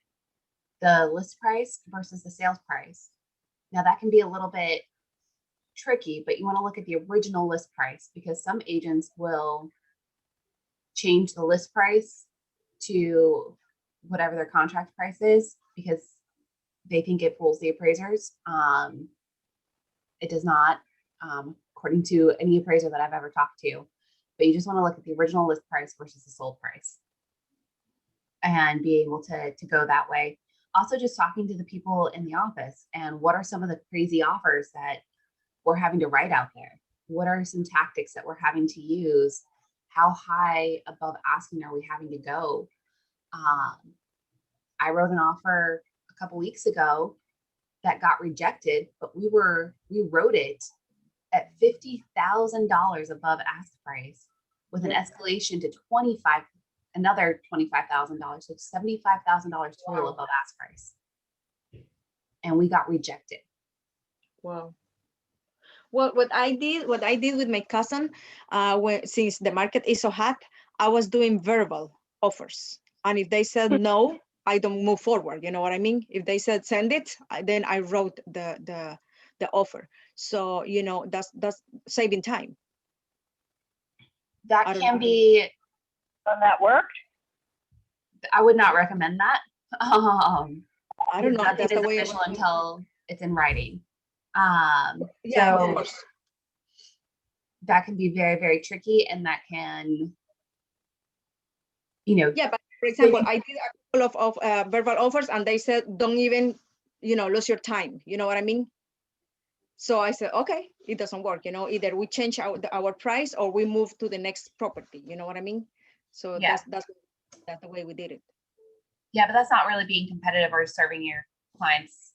A: the list price versus the sales price. Now that can be a little bit tricky, but you want to look at the original list price, because some agents will change the list price to whatever their contract price is because they think it fools the appraisers. It does not, according to any appraiser that I've ever talked to. but you just want to look at the original list price versus the sold price and be able to go that way. Also, just talking to the people in the office and what are some of the crazy offers that we're having to write out there? What are some tactics that we're having to use? How high above asking are we having to go? I wrote an offer a couple weeks ago that got rejected, but we wrote it at $50,000 above ask price with an escalation to another $25,000, so $75,000 total above ask price. And we got rejected.
D: Wow. Well, what I did with my cousin, since the market is so hot, I was doing verbal offers. And if they said no, I don't move forward. You know what I mean? If they said send it, then I wrote the offer. So, you know, that's saving time.
A: That can be.
H: That worked?
A: I would not recommend that.
D: I don't know.
A: Nothing
D: That's
A: is
D: the way
A: official
D: it was.
A: until it's in writing.
D: Yeah, of
A: So
D: course.
A: that can be very, very tricky, and that can, you know,
D: Yeah, but for example, I did a couple of verbal offers, and they said, don't even, you know, lose your time. You know what I mean? So I said, okay, it doesn't work. You know, either we change our price or we move to the next property. You know what I mean? So
A: Yeah.
D: that's the way we did it.
A: yeah, but that's not really being competitive or serving your client's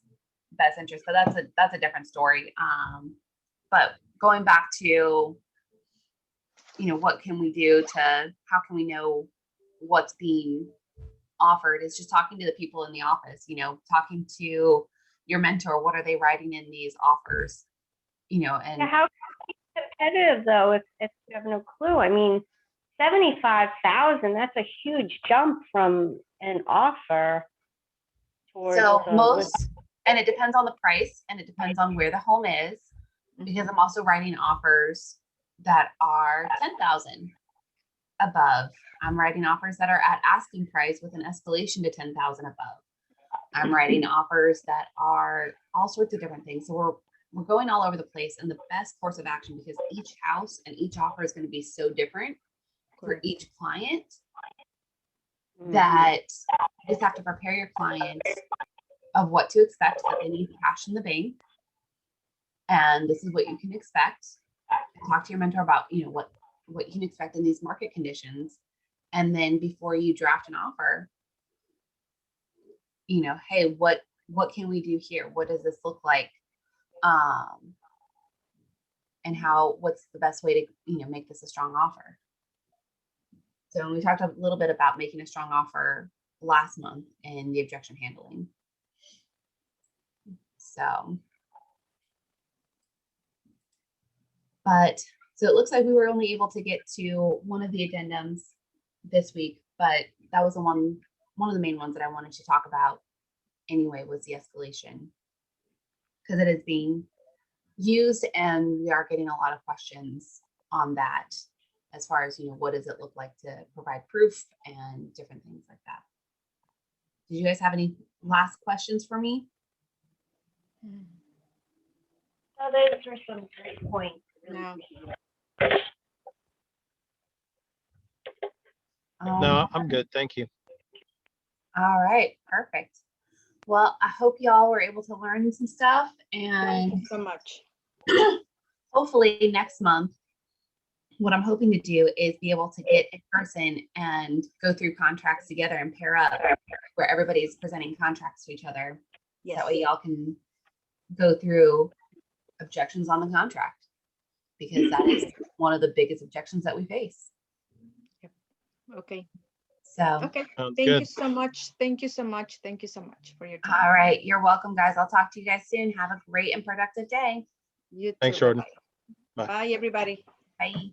A: best interest. But that's a different story. But going back to, you know, what can we do how can we know what's being offered is just talking to the people in the office, you know, talking to your mentor. What are they writing in these offers? You know, and
H: Yeah, how can it be competitive though if you have no clue? I mean, 75,000, that's a huge jump from an offer towards
A: so and it depends on the price and it depends on where the home is, because I'm also writing offers that are 10,000 above. I'm writing offers that are at asking price with an escalation to 10,000 above. I'm writing offers that are all sorts of different things. So we're going all over the place, and the best course of action, because each house and each offer is going to be so different for each client, that you just have to prepare your clients of what to expect, that they need cash in the bank, and this is what you can expect. Talk to your mentor about, you know, what you can expect in these market conditions, and then before you draft an offer, you know, hey, what can we do here? What does this look like? And what's the best way to, you know, make this a strong offer? So we talked a little bit about making a strong offer last month in the objection handling. So it looks like we were only able to get to one of the addendums this week, but that was one of the main ones that I wanted to talk about anyway, was the escalation, because it is being used and we are getting a lot of questions on that, as far as, you know, what does it look like to provide proof and different things like that. Did you guys have any last questions for me?
H: Oh, those are some great points.
D: No.
G: No, I'm good. Thank you.
A: All right, perfect. Well, I hope y'all were able to learn some stuff, and
D: Thank you so much.
A: hopefully next month, what I'm hoping to do is be able to get in person and go through contracts together and pair up where everybody's presenting contracts to each other.
D: Yes.
A: That way y'all can go through objections on the contract, because that is one of the biggest objections that we face.
D: Okay.
A: So,
D: Okay.
G: Sounds
D: Thank
G: good.
D: you so much. Thank you so much. Thank you so much for your time.
A: all right, you're welcome, guys. I'll talk to you guys soon. Have a great and productive day.
D: You too.
G: Thanks, Jordan.
D: Bye, everybody.
A: Bye.